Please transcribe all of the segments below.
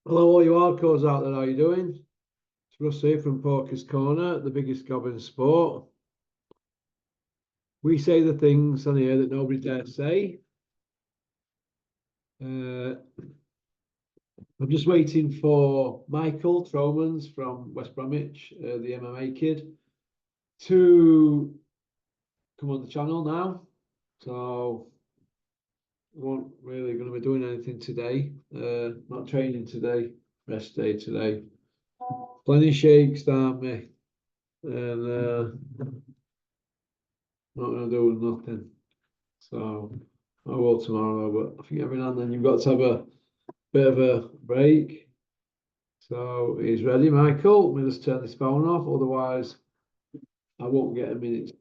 Hello, all you hardcores out there. How you doing? It's Russ here from Poker's Corner, the biggest gob in sport. We say the things on here that nobody dares say. Uh, I'm just waiting for Michael Tromans from West Bromwich, the MMA kid, to come on the channel now. So I won't really going to be doing anything today. Not training today. Rest day today. Plenty of shakes, aren't we? And not going to do nothing. So I will tomorrow, but I think every now and then you've got to have a bit of a break. So he's ready, Michael. Let me just turn this phone off, otherwise I won't get a minute.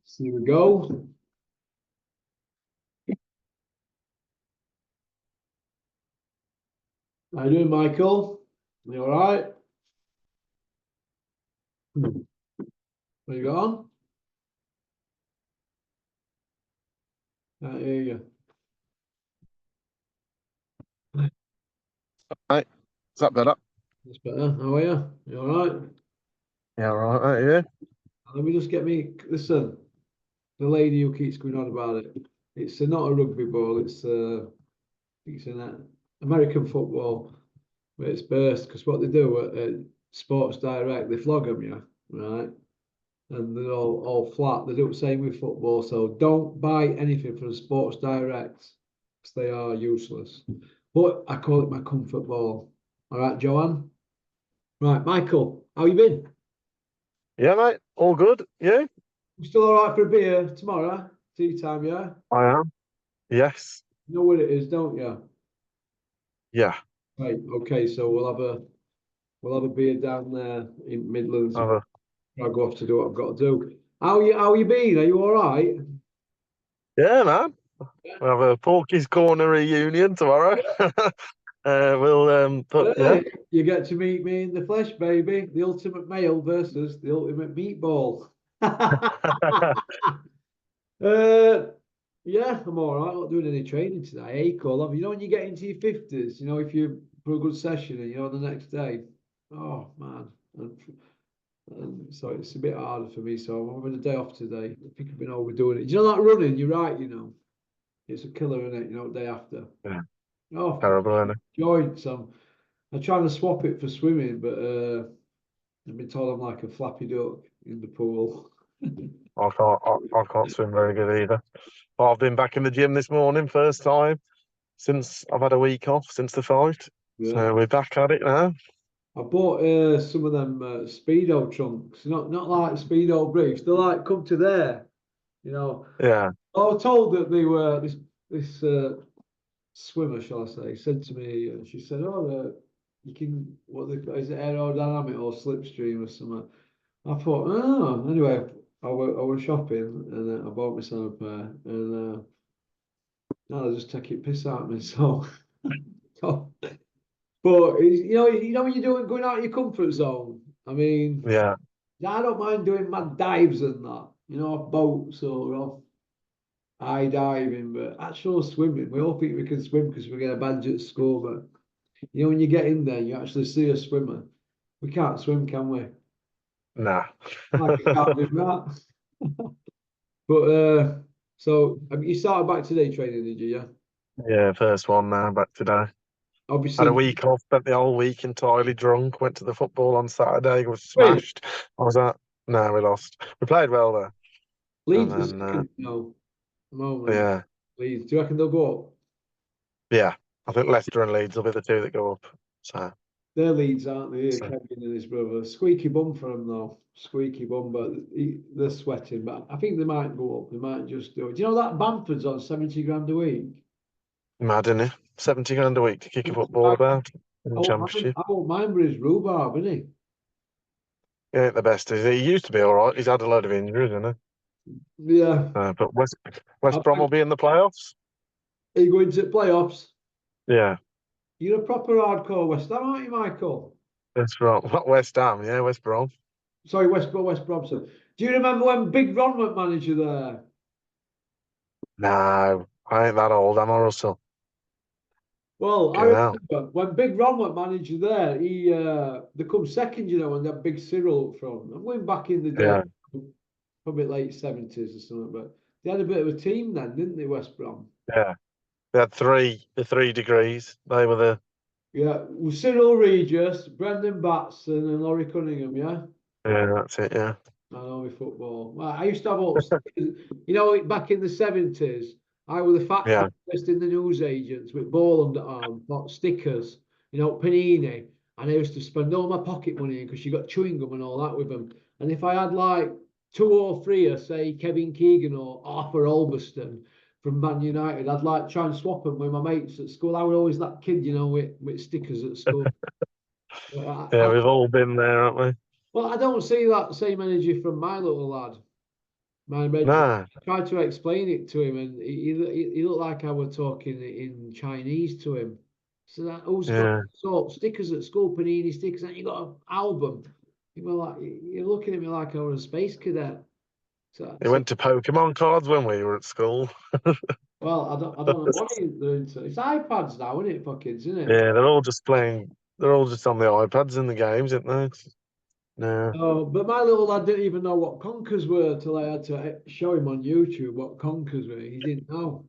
So here we go. How you doing, Michael? You all right? Where you gone? Can't hear you. Right, is that better? That's better. How are you? You all right? Yeah, right, yeah. Let me just get me. Listen, the lady who keeps going on about it. It's not a rugby ball. It's an American football. But it's burst because what they do at Sports Direct, they flog them, yeah, right? And they're all flat. They do the same with football. So don't buy anything from Sports Direct because they are useless. But I call it my comfort ball. All right, Joanne. Right, Michael, how you been? Yeah, mate, all good. You? You still all right for a beer tomorrow? Tea time, yeah? I am. Yes. You know what it is, don't you? Yeah. Right, okay, so we'll have a beer down there in Midlands. Have a, I'll go off to do what I've got to do. How you been? Are you all right? yeah, man. We have a Porky's Corner reunion tomorrow. But yeah. Hey, you get to meet me in the flesh, baby. The ultimate male versus the ultimate meatball. uh, yeah, I'm all right. I'm not doing any training today. Cole. You know, when you get into your fifties, if you for a good session and the next day, oh man. And so it's a bit harder for me. So I'm having a day off today. I think I've been overdoing it. Do you know that running? You're right. It's a killer, isn't it? Day after. Yeah, Oh, terrible, isn't it? joints. I'm trying to swap it for swimming, but I've been told I'm like a flappy duck in the pool. I can't swim very good either. But I've been back in the gym this morning, first time since I've had a week off since the fight. Yeah. So we're back at it now. I bought some of them speedo trunks, not like speedo briefs. They're like come to there, you know. Yeah. I was told that they were this swimmer, shall I say, said to me, she said, "Oh, you can is it aerodynamic or slipstream or something?" I thought, oh, anyway, I was shopping and I bought myself a pair, and now they just take it piss out of me. So, but when you're going out of your comfort zone. I mean, Yeah. I don't mind doing mad dives and that, off boats or off high diving, but actual swimming, we all think we can swim because we get a badge at school, but when you get in there, you actually see a swimmer. We can't swim, can we? Nah. Like I can't do that. But so you started back today training, did you? Yeah. Yeah, first one now, back today. Had a Obviously, week off, spent the whole week entirely drunk, went to the football on Saturday, was wait, smashed. I was at, no, we lost. We played well though. And Leeds is then, second, at the moment. yeah, Leeds, do you reckon they'll go up? yeah, I think Leicester and Leeds will be the two that go up. So, They're Leeds, aren't they? so Kevin and his brother. Squeaky bum for them, though. Squeaky bum, but they're sweating. But I think they might go up. They might just do it. Do you know that Bamford's on 70 grand a week? mad, isn't it? 70 grand a week to kick a football I about in the Championship. won't mind with his rhubarb, isn't He ain't the best, is he? He used to be all right. He's had a load of injuries, hasn't he? Yeah. he? But West Brom will be in the playoffs. Are you going to playoffs? Yeah, You're a proper hardcore West Ham, aren't you, Michael? that's right. What West Ham? Yeah, West Brom. Sorry, West Bromson. Do you remember when Big Ron went manager there? No, I ain't that old, am I, Russell? Well, I Yeah, remember when Big Ron was manager there, they come second, when they had Big Cyril up front. I'm going back in the day, yeah, probably late 70s or something, but they had a bit of a team then, didn't they, West Brom? yeah. They had the 3 degrees. They were the Yeah, with Cyril Regis, Brendan Batson, and Laurie Cunningham, yeah? yeah, that's it. Yeah, I know with football. Well, I used to have all, back in the 70s, I was the factory yeah, best in the newsagents with ball under arm, got stickers, Panini. And I used to spend all my pocket money because you got chewing gum and all that with them. And if I had like two or three of, say, Kevin Keegan or Arthur Olberston from Man United, I'd like try and swap them with my mates at school. I was always that kid, with stickers at school. yeah. We've all been there, haven't we? Well, I don't see that same energy from my little lad. My Reggie. No, I tried to explain it to him, and he looked like I was talking in Chinese to him. So that who's got yeah. stickers at school, Panini stickers, and you got an album. You're looking at me like I was a space cadet. So, It so went to Pokemon cards when we were at school. well, I don't know what they're into. It's iPads now, isn't it, for kids, isn't it? Yeah, they're all just playing. They're all just on the iPads in the games, aren't they? No. Oh, but my little lad didn't even know what conkers were till I had to show him on YouTube what conkers were. He didn't know.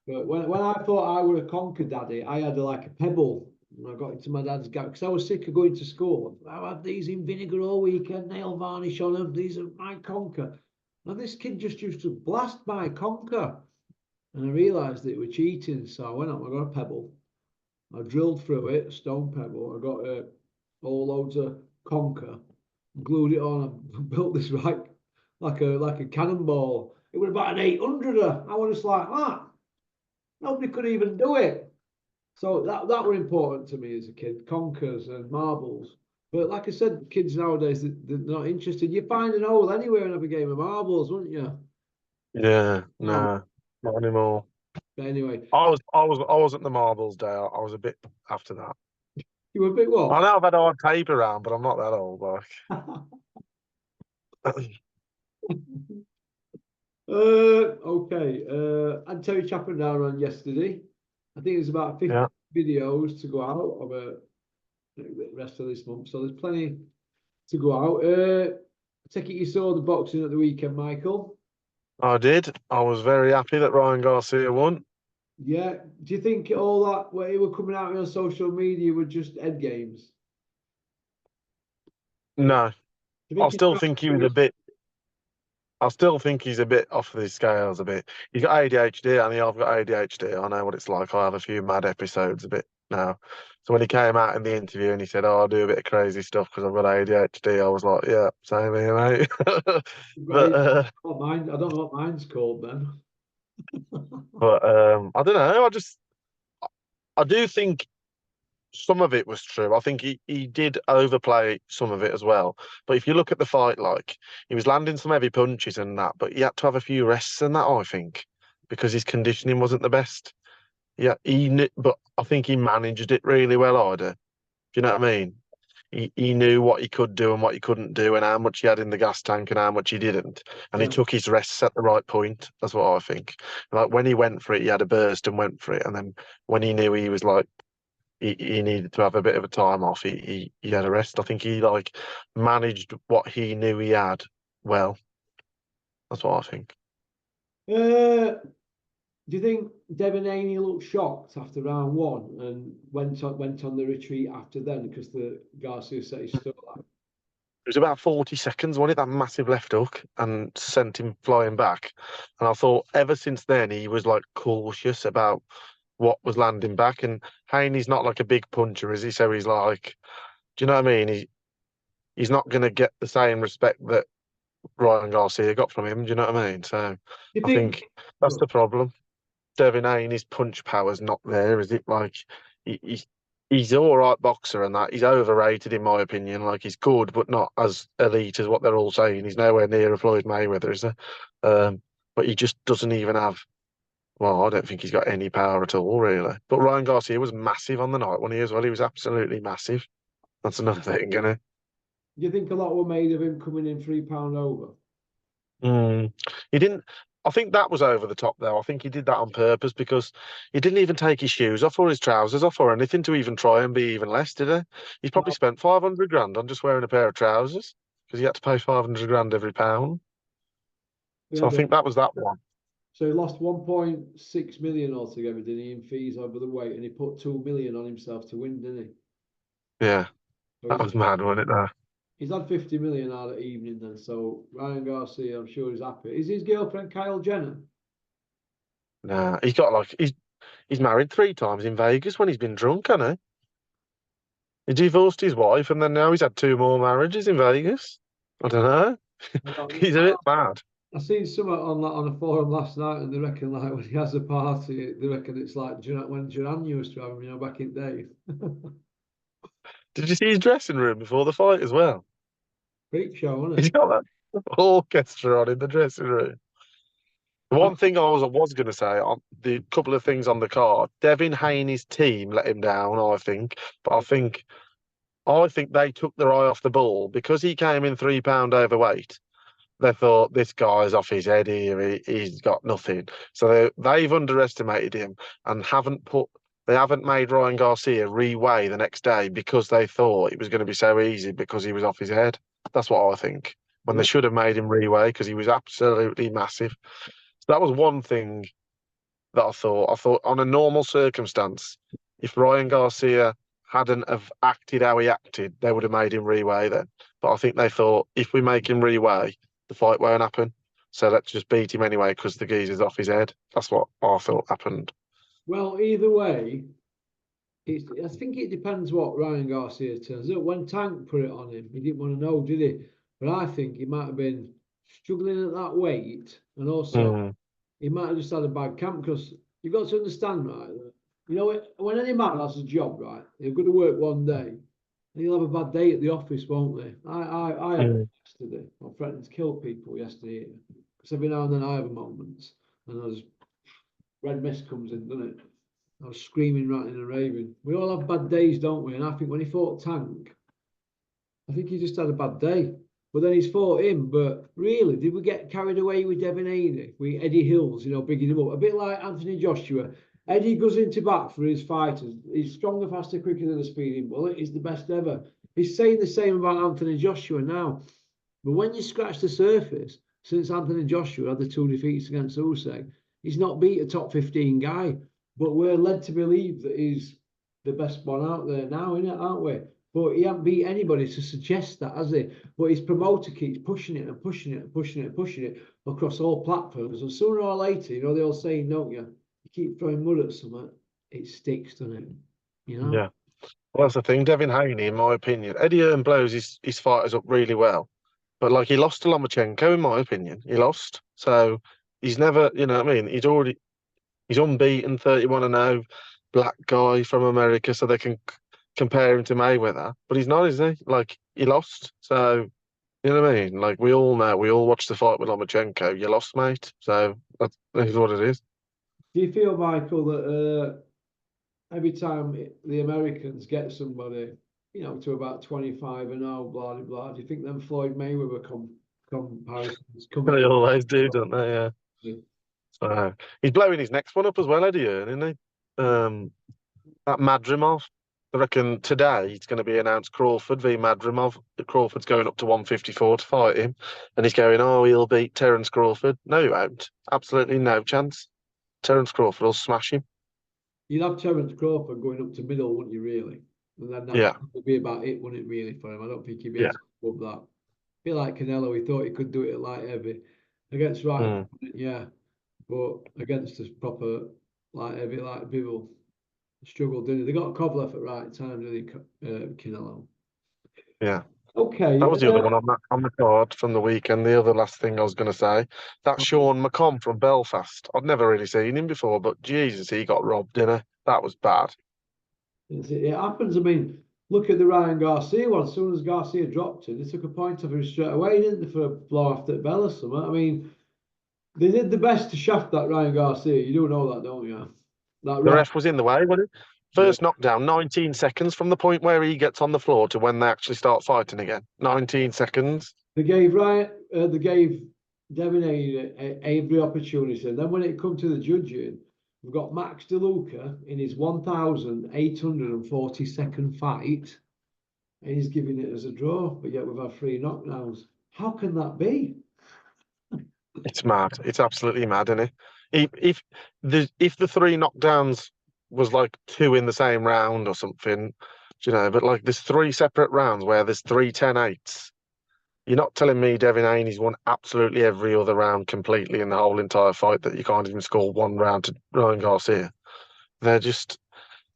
But when I thought I were a conker daddy, I had like a pebble. And I got into my dad's gap because I was sick of going to school. I had these in vinegar all weekend, nail varnish on them. These are my conker. And this kid just used to blast my conker. And I realised that it was cheating. So I went up, I got a pebble. I drilled through it, a stone pebble. I got all loads of conker, glued it on, and built this like a cannonball. It was about an 800er. I was just like, ah. Nobody could even do it. So that were important to me as a kid, conkers and marbles. But like I said, kids nowadays they're not interested. You find an hole anywhere and have a game of marbles, wouldn't you? Yeah, No, no, not anymore. but anyway, I wasn't the marbles day. I was a bit after that. you were a bit I what? know I've had hard tape around, but I'm not that old. Okay. I had Terry Chapman down on yesterday. I think there's about 50 Yeah, videos to go out of the rest of this month. So there's plenty to go out. I take it you saw the boxing at the weekend, Michael. I did. I was very happy that Ryan Garcia won. Yeah. Do you think all that what it were coming out on social media were just head games? No, Do you I think he's still trying think he to was do a it? bit. I still think he's a bit off the scales a bit. He's got ADHD, and I've got ADHD. I know what it's like. I have a few mad episodes a bit now. So when he came out in the interview and he said, "Oh, I do a bit of crazy stuff because I've got ADHD," I was like, "Yeah, same here, mate." but Right. What mine? I don't know what mine's called then. I don't know. I do think some of it was true. I think he did overplay some of it as well. But if you look at the fight, like he was landing some heavy punches and that, but he had to have a few rests and that, I think, because his conditioning wasn't the best. Yeah, but I think he managed it really well, Ida. Do you know what I mean? He knew what he could do and what he couldn't do, and how much he had in the gas tank and how much he didn't. And he Yeah. took his rests at the right point. That's what I think. Like when he went for it, he had a burst and went for it. And then when he knew he was like he needed to have a bit of a time off. He had a rest. I think he like managed what he knew he had well. That's what I think. Do you think Devin Haney looked shocked after round one and went on the retreat after then because the Garcia set his stall out? It was about 40 seconds, wasn't it? That massive left hook and sent him flying back. And I thought ever since then he was like cautious about what was landing back. And Haney's not like a big puncher, is he? So he's like, do you know what I mean? He's not going to get the same respect that Ryan Garcia got from him. Do you know what I mean? So Do you I think? think that's the problem. Devin Haney's punch power's not there, is it? Like he, he he's all right boxer and that. He's overrated in my opinion. Like he's good, but not as elite as what they're all saying. He's nowhere near a Floyd Mayweather, is there? But he just doesn't even have. Well, I don't think he's got any power at all, really. But Ryan Garcia was massive on the night, when he as well. He was absolutely massive. That's another thing, you know. Do you think a lot were made of him coming in £3 over? Mm. He didn't. I think that was over the top, though. I think he did that on purpose because he didn't even take his shoes off or his trousers off or anything to even try and be even less, did he? He's probably Well, spent 500 grand on just wearing a pair of trousers because he had to pay 500 grand every pound. we So I had think that was that one. so he lost 1.6 million altogether, didn't he, in fees over the weight, and he put 2 million on himself to win, didn't he? Yeah, So that was mad, wasn't it? There. he's had 50 million out of evening then. So Ryan Garcia, I'm sure he's happy. Is his girlfriend Kyle Jenner? Nah, he's got like he's married 3 times in Vegas when he's been drunk, hasn't he? He divorced his wife and then now he's had 2 more marriages in Vegas. I don't know. I don't He's a bit mad. I seen some on a forum last night, and they reckon like when he has a party, they reckon it's like when Duran used to have him, back in the day. Did you see his dressing room before the fight as well? Freak show, isn't He's it? got that orchestra on in the dressing room. The I, one thing I was going to say on the couple of things on the card, Devin Haney's team let him down, I think. But I think they took their eye off the ball because he came in £3 overweight. They thought this guy's off his head here. He's got nothing. So they've underestimated him and they haven't made Ryan Garcia reweigh the next day because they thought it was going to be so easy because he was off his head. That's what I think. When they yeah. should have made him reweigh because he was absolutely massive. So that was one thing that I thought. I thought on a normal circumstance, if Ryan Garcia hadn't have acted how he acted, they would have made him reweigh then. But I think they thought if we make him reweigh, the fight won't happen. So let's just beat him anyway because the geezer's off his head. That's what I thought happened. Well, either way, I think it depends what Ryan Garcia turns up. When Tank put it on him, he didn't want to know, did he? But I think he might have been struggling at that weight, and also Mm, he might have just had a bad camp because you've got to understand, right? That, when any man has a job, right, they're going to work one day, and he'll have a bad day at the office, won't they? I had it mm. yesterday. I threatened to kill people yesterday because every now and then I have a moment, and there's red mist comes in, doesn't it? I was screaming, ranting, and raving. We all have bad days, don't we? And I think when he fought Tank, I think he just had a bad day. But then he's fought him. But really, did we get carried away with Devin Haney? With Eddie Hills, bigging him up. A bit like Anthony Joshua. Eddie goes into bat for his fighters. He's stronger, faster, quicker than a speeding bullet. He's the best ever. He's saying the same about Anthony Joshua now. But when you scratch the surface, since Anthony Joshua had the 2 defeats against Usyk, he's not beat a top 15 guy. But we're led to believe that he's the best one out there now, aren't we? But he hasn't beat anybody to suggest that, has he? But his promoter keeps pushing it and pushing it and pushing it and pushing it across all platforms. And sooner or later, they all saying, don't you? You keep throwing mud at something, it sticks, doesn't it? Yeah. Well, that's the thing. Devin Haney, in my opinion, Eddie Hearn blows his fighters up really well. But like he lost to Lomachenko, in my opinion. He lost. So he's never, you know what I mean? He's unbeaten, 31-0, black guy from America, so they can compare him to Mayweather. But he's not, is he? Like, he lost. So, you know what I mean? Like, we all know, we all watched the fight with Lomachenko. You lost, mate. So, that's what it is. Do you feel, Michael, that every time the Americans get somebody, to about 25 and oh, blah, blah, blah, do you think them Floyd Mayweather comparisons come They to always do, don't they? Yeah. you? So, he's blowing his next one up as well, Eddie Hearn, isn't he? That Madrimov. I reckon today it's going to be announced Crawford v Madrimov. Crawford's going up to 154 to fight him, and he's going, oh, he'll beat Terence Crawford. No, he won't. Absolutely no chance. Terence Crawford will smash him. You'd have Terence Crawford going up to middle, wouldn't you, really? And then that Yeah, would be about it, wouldn't it, really, for him? I don't think he'd be yeah. able to above that. Be like Canelo, he thought he could do it at light heavy. Against right, Mm, yeah. But against this proper light heavy, like Bivol, struggled, didn't they? They got Kovalev at right time, didn't they, Canelo? yeah. Okay. That was the other one on the card from the weekend. The other last thing I was going to say, that Sean McComb from Belfast. I'd never really seen him before, but Jesus, he got robbed, didn't he? That was bad. It happens. I mean, look at the Ryan Garcia one. As soon as Garcia dropped it, they took a point of him straight away, didn't they, for a blow after Bell or something? I mean, they did the best to shaft that Ryan Garcia. You do know that, don't you? That The ref. ref was in the way, wasn't it? Yeah. First knockdown, 19 seconds from the point where he gets on the floor to when they actually start fighting again. 19 seconds. They gave Ryan. They gave Devin Haney every opportunity. And then when it comes to the judging, we've got Max DeLuca in his 1,842nd fight, and he's giving it as a draw, but yet we've had 3 knockdowns. How can that be? It's mad. It's absolutely mad, isn't it? If the 3 knockdowns was like 2 in the same round or something, but like there's 3 separate rounds where there's 3 10-8s. You're not telling me Devin Haney's won absolutely every other round completely in the whole entire fight that you can't even score 1 round to Ryan Garcia. The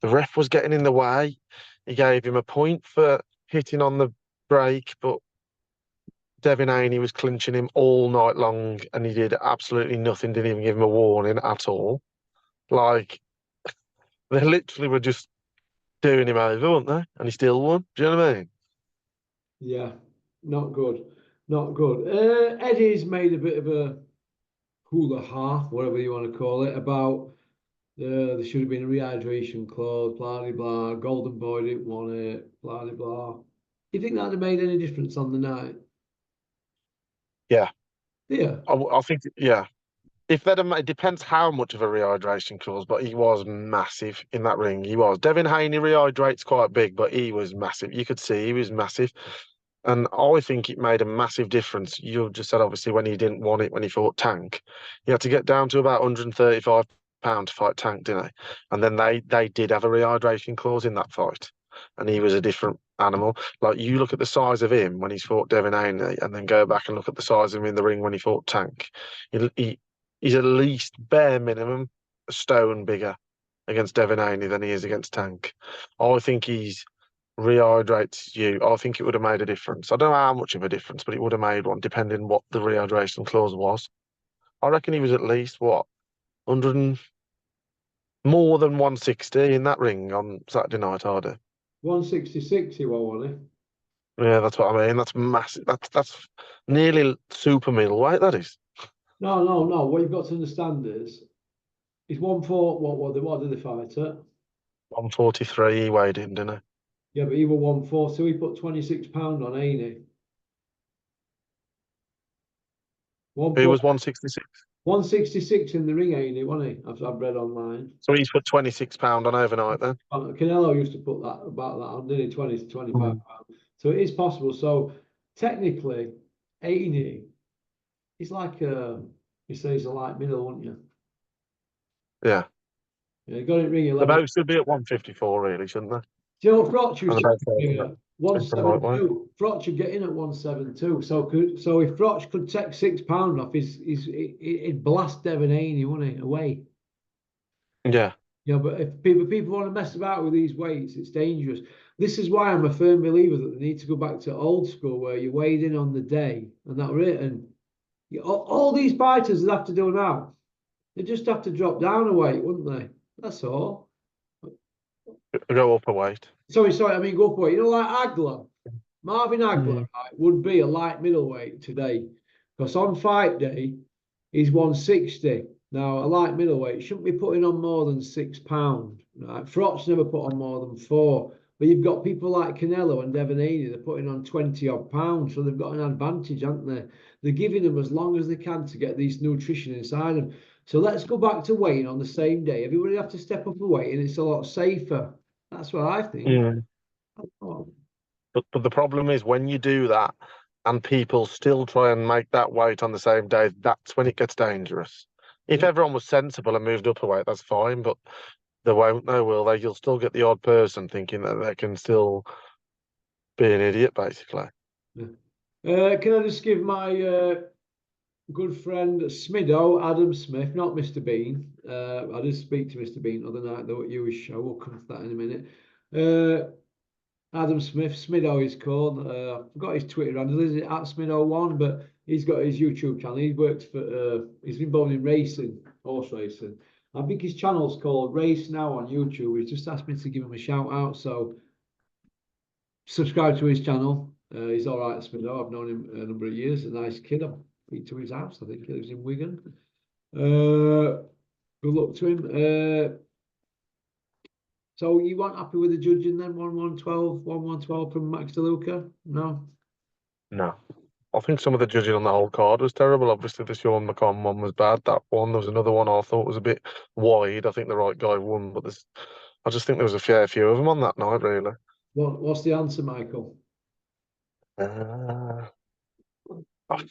ref was getting in the way. He gave him a point for hitting on the break, but Devin Haney was clinching him all night long and he did absolutely nothing, didn't even give him a warning at all. Like, they literally were just doing him over, weren't they? And he still won. Do you know what I mean? Yeah, not good. Not good. Eddie's made a bit of a hula ha, whatever you want to call it, about there should have been a rehydration clause, blah, blah, blah. Golden Boy didn't want it, blah, blah, blah. Do you think that'd have made any difference on the night? Yeah. Yeah. I think, yeah. If that it depends how much of a rehydration clause, but he was massive in that ring. He was. Devin Haney rehydrates quite big, but he was massive. You could see he was massive. And I think it made a massive difference. You just said obviously when he didn't want it when he fought Tank, he had to get down to about £135 to fight Tank, didn't he? And then they did have a rehydration clause in that fight, and he was a different animal. Like you look at the size of him when he's fought Devin Haney, and then go back and look at the size of him in the ring when he fought Tank. He's at least bare minimum a stone bigger against Devin Haney than he is against Tank. I think he's rehydrates you. I think it would have made a difference. I don't know how much of a difference, but it would have made one, depending what the rehydration clause was. I reckon he was at least, what, 100 more than 160 in that ring on Saturday night, I do. 166 he was, wasn't he? Yeah, that's what I mean. That's massive. That's nearly super middleweight, that is. No, no, no. What you've got to understand is he's 1-4. What did they fight at? 143 he weighed in, didn't Yeah, but he was 1-4, so he put £26 on Haney. he? He 1 was 166. 166 in the ring, Haney, wasn't he? I've read online. So he's put £26 on overnight then. Canelo used to put that about that on, didn't he? 20 to 25 Mm. pounds. So it is possible. So technically, 80 he's like you say he's a light middle, wouldn't you? Yeah. Yeah, he got it ring The 11. both should be at 154, really, shouldn't they? Do you know what Frotch And used the to both get are at lightweight. 172? Frotch would get in at 172. So if Frotch could take £6 off, he'd blast Devin Haney, wouldn't he? Away. Yeah. Yeah, but if people want to mess about with these weights, it's dangerous. This is why I'm a firm believer that they need to go back to old school where you weighed in on the day and that was it. And all these fighters would have to do now, they just have to drop down a weight, wouldn't they? That's all. Go up a weight. Sorry, I mean go for it. You know, like Agler, Marvin Agler, Mm. right, would be a light middleweight today because on fight day he's 160. Now a light middleweight shouldn't be putting on more than £6. Right? Frot's never put on more than 4. But you've got people like Canelo and Devin Haney, they're putting on 20 odd pounds, so they've got an advantage, haven't they? They're giving them as long as they can to get these nutrition inside them. So let's go back to weighing on the same day. Everybody have to step up a weight, and it's a lot safer. That's what I think. Mm. Oh, But the problem is when you do that and people still try and make that weight on the same day, that's when it gets dangerous. If yeah. everyone was sensible and moved up a weight, that's fine, but they won't know, will they? You'll still get the odd person thinking that they can still be an idiot, basically. Yeah. Can I just give my good friend Smido, Adam Smith, not Mr. Bean. I did speak to Mr. Bean the other night, though, at your show. We'll come to that in a minute. Adam Smith, Smido is called. I forgot his Twitter handle. Is it at Smido1? But he's got his YouTube channel. He works for, he's involved in racing, horse racing. I think his channel's called Race Now on YouTube. He's just asked me to give him a shout out. So subscribe to his channel. He's all right, Smido. I've known him a number of years. A nice kid. I've been to his house. I think he lives in Wigan. Good luck to him. So you weren't happy with the judging then? 1-1-12 from Max DeLuca? No? No. I think some of the judging on the whole card was terrible. Obviously, the Sean McCon one was bad. That one, there was another one I thought was a bit wide. I think the right guy won, but I just think there was a fair few of them on that night, really. What's the answer, Michael? Uh, I,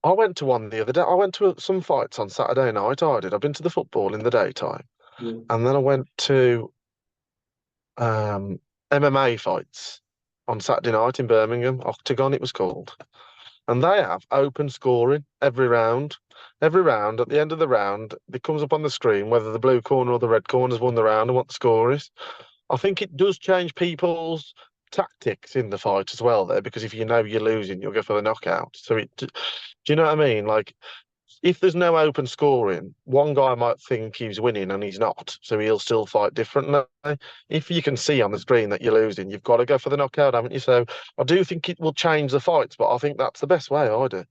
I went to one the other day. I went to some fights on Saturday night. I did. I've been to the football in the daytime, Yeah. and then I went to MMA fights on Saturday night in Birmingham. Octagon, it was called. And they have open scoring every round. Every round, at the end of the round, it comes up on the screen whether the blue corner or the red corner has won the round and what the score is. I think it does change people's tactics in the fight as well, there, because if you know you're losing, you'll go for the knockout. Do you know what I mean? Like, if there's no open scoring, one guy might think he's winning and he's not, so he'll still fight differently. If you can see on the screen that you're losing, you've got to go for the knockout, haven't you? So I do think it will change the fights, but I think that's the best way. I do.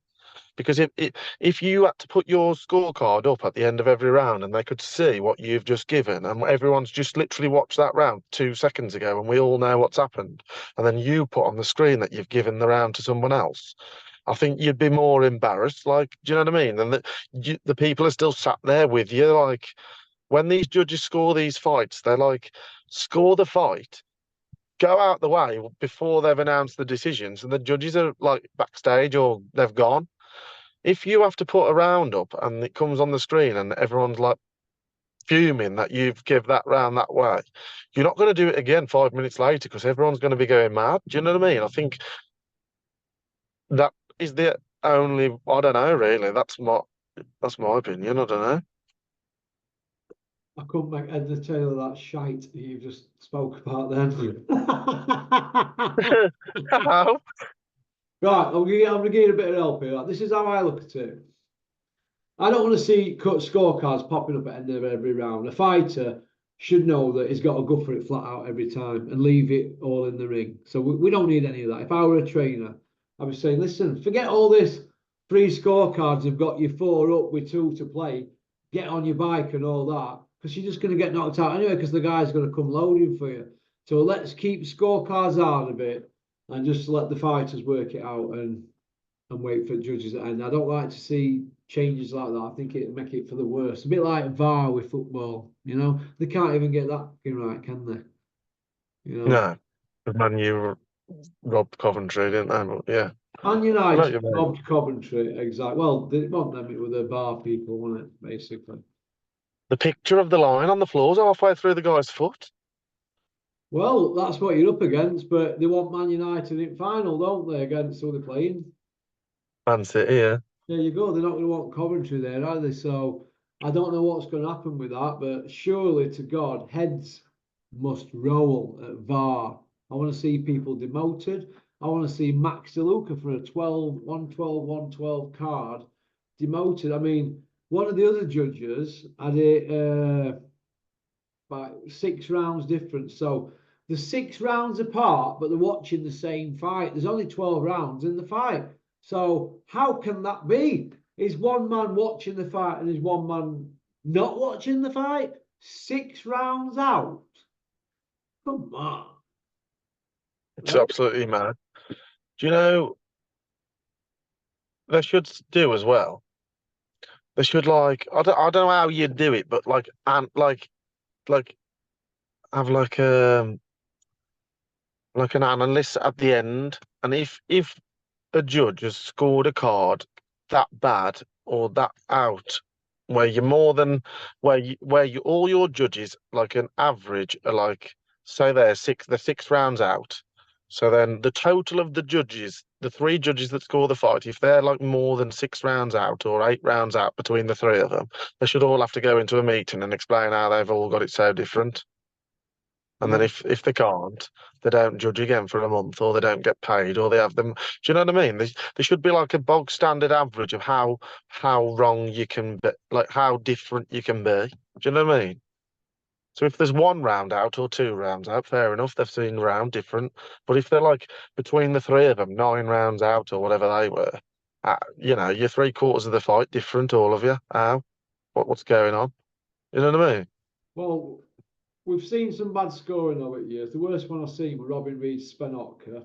Because if you had to put your scorecard up at the end of every round and they could see what you've just given, and everyone's just literally watched that round 2 seconds ago, and we all know what's happened, and then you put on the screen that you've given the round to someone else, I think you'd be more embarrassed. Like, do you know what I mean? And the people are still sat there with you. Like, when these judges score these fights, they're like, score the fight, go out the way before they've announced the decisions, and the judges are like backstage or they've gone. If you have to put a round up and it comes on the screen and everyone's like fuming that you've give that round that way, you're not going to do it again 5 minutes later because everyone's going to be going mad. Do you know what I mean? I think that is the only. I don't know, really. That's my opinion. I don't know. I couldn't make head or tail of that shite that you just spoke about then. How? Right, I'm gonna give you a bit of help here. This is how I look at it. I don't want to see cut scorecards popping up at the end of every round. A fighter should know that he's got to go for it flat out every time and leave it all in the ring. So we don't need any of that. If I were a trainer, I'd be saying, listen, forget all this free scorecards have got you 4 up with 2 to play. Get on your bike and all that because you're just going to get knocked out anyway because the guy's going to come loading for you. So let's keep scorecards out of it and just let the fighters work it out and wait for judges at end. I don't like to see changes like that. I think it'd make it for the worse. A bit like VAR with football, They can't even get that right, can they? No, Man U robbed Coventry, didn't they? But yeah, Man I know what United you mean. robbed Coventry, exactly. Well, they robbed them with the VAR people, wasn't it, basically? The picture of the line on the floor is halfway through the guy's foot. Well, that's what you're up against, but they want Man United in final, don't they, against who they're playing? Man City, yeah. There you go. They're not going to want Coventry there, are they? So I don't know what's going to happen with that, but surely to God, heads must roll at VAR. I want to see people demoted. I want to see Max DeLuca for a 12, 112, 112 card demoted. I mean, one of the other judges had it by 6 rounds difference. So the 6 rounds apart, but they're watching the same fight. There's only 12 rounds in the fight. So how can that be? Is one man watching the fight and is one man not watching the fight? 6 rounds out. Come on. It's absolutely mad. Do you know they should do as well? They should like I don't know how you do it, but like and like have like an analyst at the end, and if a judge has scored a card that bad or that out, where you're more than where you all your judges like an average are like say they're 6 rounds out. So then the total of the judges, the 3 judges that score the fight, if they're like more than 6 rounds out or 8 rounds out between the 3 of them, they should all have to go into a meeting and explain how they've all got it so different. And then Yeah. if they can't, they don't judge again for a month, or they don't get paid, or they have them. Do you know what I mean? There should be like a bog standard average of how wrong you can be, like how different you can be. Do you know what I mean? So if there's 1 round out or 2 rounds out, fair enough, they've seen round different. But if they're like between the 3 of them, 9 rounds out or whatever they were, you're 3/4 of the fight different, all of you. How? What's going on? You know what I mean? Well, we've seen some bad scoring over the years. The worst one I've seen was Robin Reed Spenotka.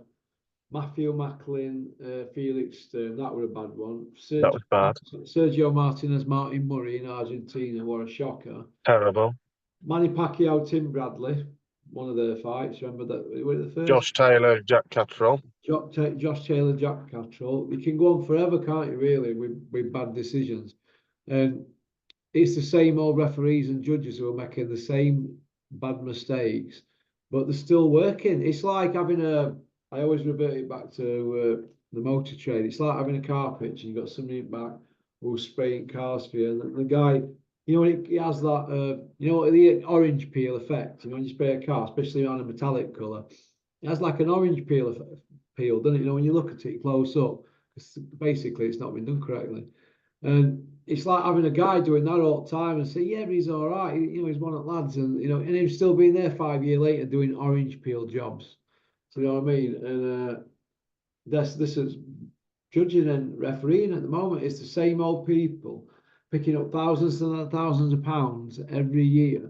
Matthew Macklin, Felix Sturm, that were a bad one. That was bad. Sergio Martinez, Martin Murray in Argentina were a shocker. Terrible. Manny Pacquiao, Tim Bradley, one of their fights. Remember that? Were it the first? Josh Taylor, Jack Catterall. Josh Taylor, Jack Catterall. You can go on forever, can't you? Really, with bad decisions, and it's the same old referees and judges who are making the same bad mistakes, but they're still working. It's like having a. I always revert it back to the motor trade. It's like having a car pitch and you've got somebody in back who's spraying cars for you, and the guy. You know, it has that, you know, the orange peel effect. You know, when you spray a car, especially on a metallic colour, it has like an orange peel, doesn't it? You know, when you look at it close up, basically it's not been done correctly. And it's like having a guy doing that all the time and say, yeah, he's all right. You know, he's one of the lads, and you know, and he's still being there 5 years later doing orange peel jobs. So you know what I mean? And this is judging and refereeing at the moment. It's the same old people picking up thousands and thousands of pounds every year.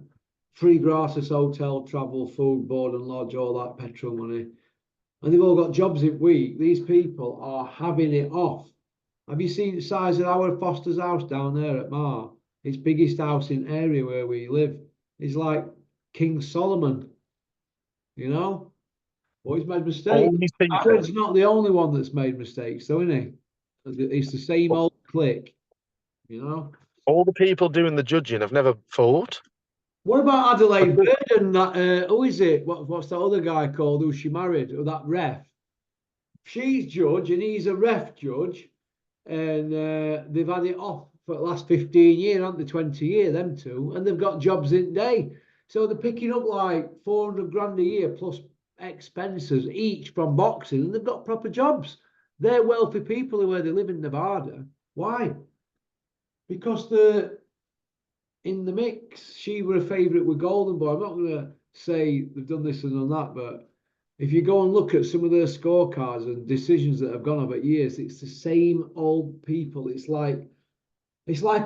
Free gratis hotel, travel, food, board and lodge, all that petrol money. And they've all got jobs in week. These people are having it off. Have you seen the size of our Foster's house down there at Mar? It's biggest house in area where we live. It's like King Solomon, you know? Well, he's made mistakes. All these people, Aaron's not the only one that's made mistakes, though, isn't he? It's the same old clique, you know? all the people doing the judging have never fought. What about Adelaide Bird and that? Who is it? What's that other guy called who she married? Or that ref? She's judge and he's a ref judge, and they've had it off for the last 15 years, haven't they? 20 years, them two, and they've got jobs in day. So they're picking up like 400 grand a year plus expenses each from boxing, and they've got proper jobs. They're wealthy people where they live in Nevada. Why? Because they're in the mix. She were a favourite with Golden Boy. I'm not going to say they've done this and done that, but if you go and look at some of their scorecards and decisions that have gone over years, it's the same old people. It's like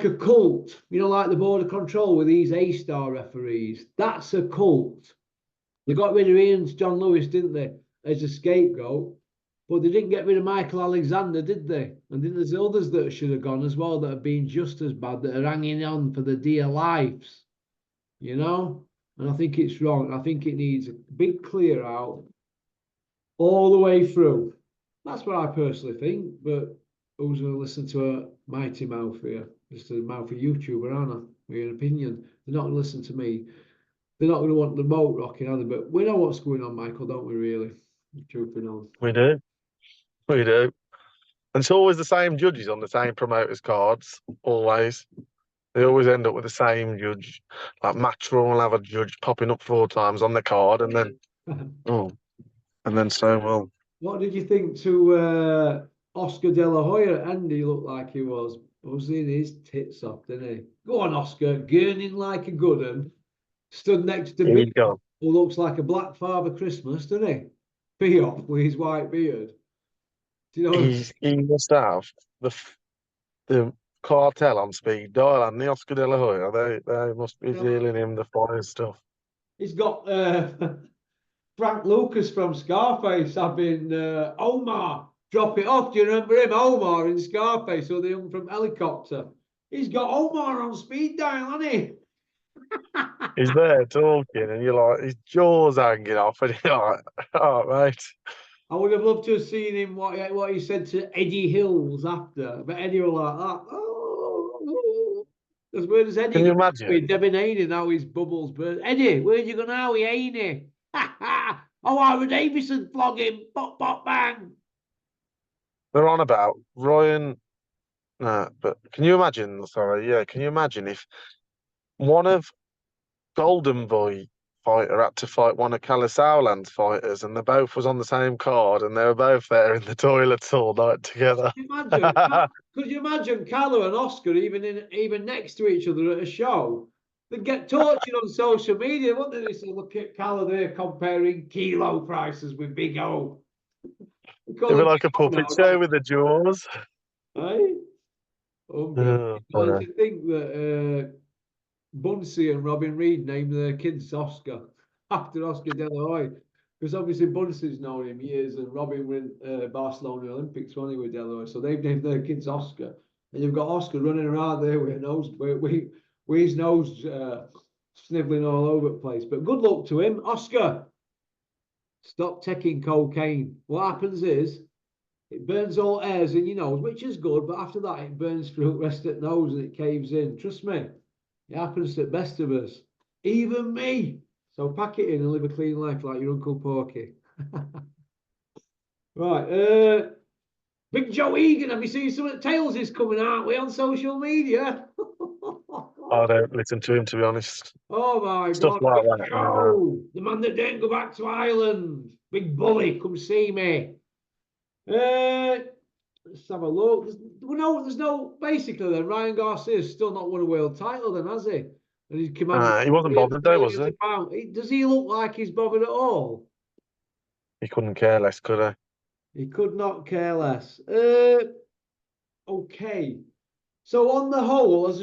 a cult, you know, like the Board of Control with these A-star referees. That's a cult. They got rid of Ian's John Lewis, didn't they, as a scapegoat? But they didn't get rid of Michael Alexander, did they? And then there's others that should have gone as well that have been just as bad, that are hanging on for their dear lives, you know? And I think it's wrong. I think it needs a big clear out all the way through. That's what I personally think. But who's going to listen to a mighty mouth here? Just a mouthy YouTuber, aren't I? With an opinion. They're not going to listen to me. They're not going to want the boat rocking, are they? But we know what's going on, Michael, don't we, really? Truth be known. We do. We do. And it's always the same judges on the same promoters' cards. Always. They always end up with the same judge. Like Matchroom will have a judge popping up 4 times on the card, and then so well. What did you think to Oscar De La Hoya? Andy looked like he was buzzing his tits off, didn't he? Go on, Oscar, gurning like a good one. Stood next to Big, who looks like a Black Father Christmas, doesn't he? Be off with his white beard. Do you know? He must have the cartel on speed dial and the Oscar De La Hoya. They must be dealing him the finest stuff. He's got Frank Lucas from Scarface having Omar drop it off. Do you remember him, Omar in Scarface, or the young from Helicopter? He's got Omar on speed dial, hasn't he? He's there talking, and you're like, his jaw's hanging off, and you're like, oh, mate. I would have loved to have seen him what he said to Eddie Hills after, but Eddie was like that. Oh, because where does Eddie? Can you imagine? Devin Haney now his bubbles, but Eddie, where'd you go now? He Haney. Oh, Ira Davison flog him. Pop, pop, bang. They're on about Ryan. No, but can you imagine? Sorry, yeah. Can you imagine if one of Golden Boy fighter had to fight one of Sauland's fighters, and they both was on the same card, and they were both there in the toilets all night together? Could you imagine Callow and Oscar even next to each other at a show? They'd get tortured on social media, wouldn't they? They say, look at Callow there comparing kilo prices with Big O. It'd be like a puppet show with the jaws. Right? To think that Bunsey and Robin Reed named their kids Oscar after Oscar De La Hoya. because obviously Bunsey's known him years, and Robin went Barcelona Olympics when he with Delroy, so they've named their kids Oscar, and you've got Oscar running around there with his nose snivelling all over the place. But good luck to him, Oscar. Stop taking cocaine. What happens is it burns all hairs in your nose, which is good, but after that it burns through the rest of the nose and it caves in. Trust me, it happens to the best of us, even me. So pack it in and live a clean life like your Uncle Porky. Right, Big Joe Egan, have you seen some of the tales is coming out on social media? I don't listen to him, to be honest. Oh my Stuff God, like Big that. Joe, the man that didn't go back to Ireland. Big bully, come see me. Let's have a look. There's no. Basically, then Ryan Garcia's still not won a world title, then has he? And he's commanded He wasn't bothered though, was millions he? of pounds. Does he look like he's bothered at all? He couldn't care less, could He could not care less. Okay. So on the whole, as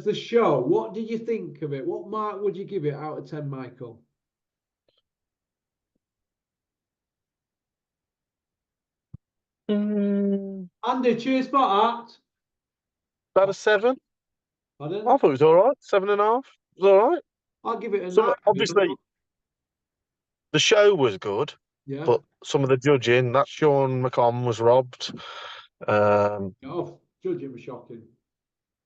the show, what did you think of it? What mark would you give it out of 10, Michael? he? Andy, cheers for that. About a 7. Pardon? I thought it was all right. 7.5. It was all right. I'll give it a Some 9. obviously the show was good, Yeah. but some of the judging, that Sean McComm was robbed. Oh, judging was shocking.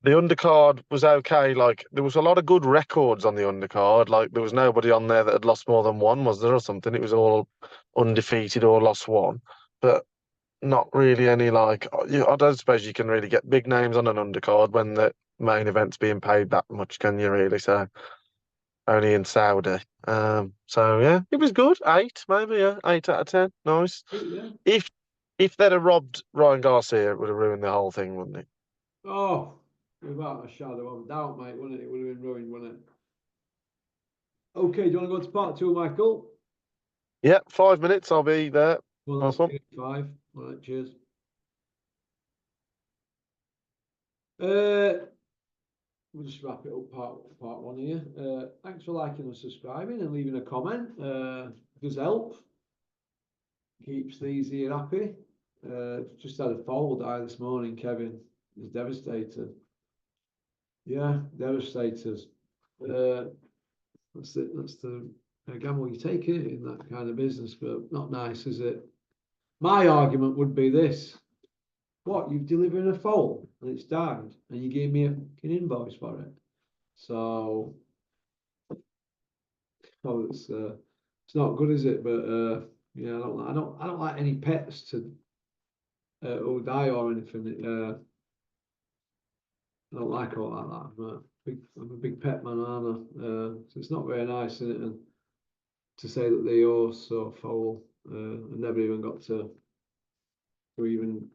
The undercard was okay. Like there was a lot of good records on the undercard. Like there was nobody on there that had lost more than one, was there, or something? It was all undefeated or lost one, but not really any like. I don't suppose you can really get big names on an undercard when the main event's being paid that much, can you really? So only in Saudi. So yeah, it was good. 8 maybe, yeah, 8 out of 10. Nice. Yeah. If if they'd have robbed Ryan Garcia, it would have ruined the whole thing, wouldn't it? Oh, without a shadow of a doubt, mate, wouldn't it? It would have been ruined, wouldn't it? Okay, do you want to go to part 2, Michael? Yeah, 5 minutes, I'll be there. Well, Nice that's one. 5. All right, cheers. We'll just wrap it up part 1 here. Thanks for liking and subscribing and leaving a comment. Does help. Keeps these here happy. Just had a foal die this morning, Kevin. He's devastated. Yeah, devastated. That's the gamble you take it in that kind of business, but not nice, is it? My argument would be this. What, you've delivered a foal and it's died and you gave me an invoice for it. So it's not good, is it? But yeah, I don't like any pets to who die or anything. I don't like all like that. I'm a big pet man, aren't I? So it's not very nice, is it? And to say that they are so foul, I never even got to even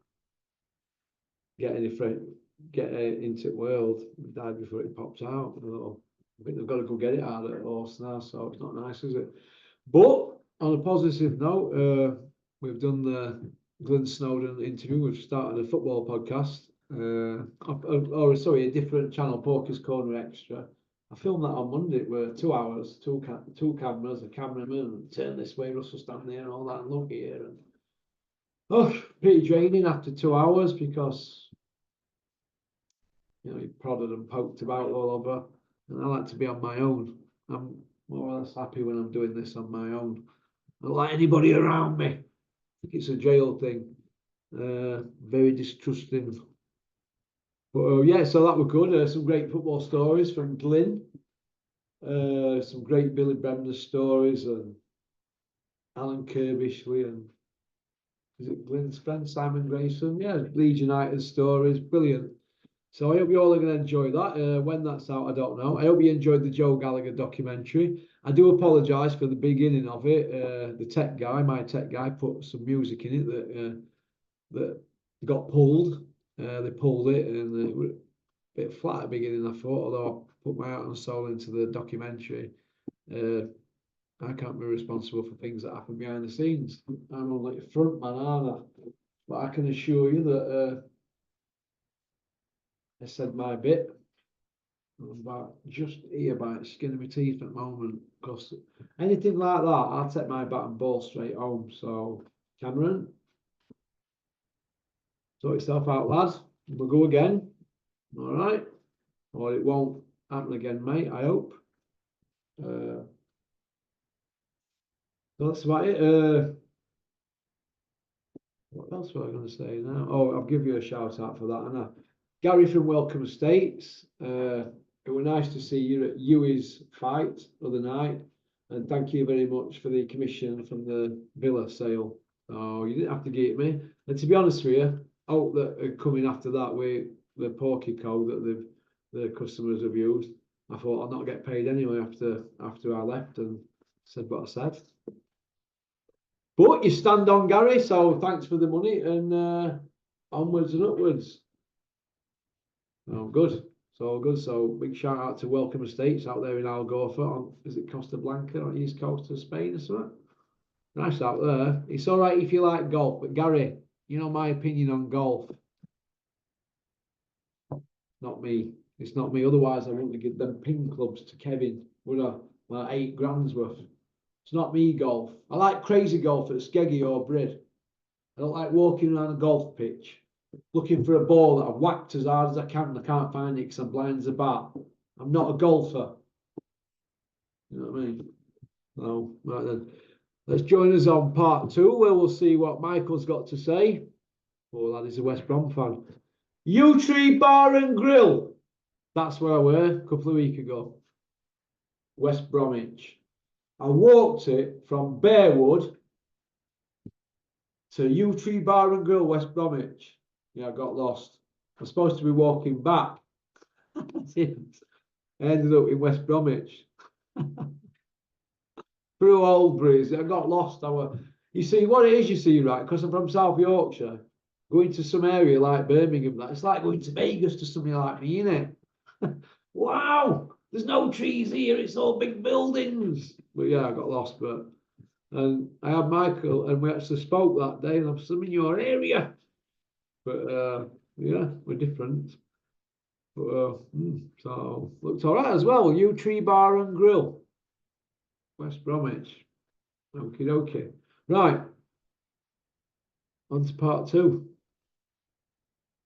get into the world. It died before it popped out. I think they've got to go get it out of the horse now, so it's not nice, is it? But on a positive note, we've done the Glenn Snowden interview. We've started a football podcast. Sorry, a different channel, Poker's Corner Extra. I filmed that on Monday. It were 2 hours, two cameras, a cameraman, turn this way, Russell stand there, and all that, and look here. And pretty draining after 2 hours because you prodded and poked about all over. And I like to be on my own. I'm more or less happy when I'm doing this on my own. I don't like anybody around me. I think it's a jail thing. Very distrusting. But yeah, so that was good. Some great football stories from Glyn. Some great Billy Bremner stories and Alan Kirbishley and is it Glyn's friend Simon Grayson? Yeah, Leeds United stories, brilliant. So I hope you all are going to enjoy that. When that's out, I don't know. I hope you enjoyed the Joe Gallagher documentary. I do apologise for the beginning of it. My tech guy, put some music in it that got pulled. They pulled it and it was a bit flat at the beginning, I thought, although I put my heart and soul into the documentary. I can't be responsible for things that happen behind the scenes. I'm only a front man, aren't I? But I can assure you that I said my bit I'm about just here by the skin of my teeth at the moment. Because anything like that, I'll take my bat and ball straight home. So, Cameron, sort yourself out, lad. We'll go again. All right. Or it won't happen again, mate, I hope. That's about it. What else was I going to say now? Oh, I'll give you a shout out for that, Anna. Gary from Welcome Estates. It was nice to see you at Huey's fight the other night. And thank you very much for the commission from the villa sale. Oh, you didn't have to give me. And to be honest with you, I hope that coming after that with the porky code that the customers have used, I thought I'll not get paid anyway after I left and said what I said. But you stand on, Gary, so thanks for the money and onwards and upwards. Oh, good. So good. So big shout out to Welcome Estates out there in Algorfa on, is it Costa Blanca on the east coast of Spain or something? Nice out there. It's all right if you like golf, but Gary, you know my opinion on golf. Not me. It's not me. Otherwise, I wouldn't give them ping clubs to Kevin, would I? Like 8 grand's worth. It's not me golf. I like crazy golf at Skeggy or Brid. I don't like walking around a golf pitch looking for a ball that I've whacked as hard as I can and I can't find it because I'm blind as a bat. I'm not a golfer. You know what I mean? No, right then. Let's join us on part 2 where we'll see what Michael's got to say. Oh, lad, he's a West Brom fan. Yew Tree Bar and Grill. That's where I were a couple of weeks ago. West Bromwich. I walked it from Bearwood to Yew Tree Bar and Grill, West Bromwich. Yeah, I got lost. I was supposed to be walking back. I ended up in West Bromwich. Through Oldbury's. I got lost. You see, what it is, you see, right? Because I'm from South Yorkshire, going to some area like Birmingham, it's like going to Vegas to somebody like me, innit? Wow, there's no trees here. It's all big buildings. But yeah, I got lost. And I had Michael, and we actually spoke that day, and I'm still in your area. But yeah, we're different. But so looked all right as well. Yew Tree Bar and Grill, West Bromwich. Okie dokie. Right. On to part 2.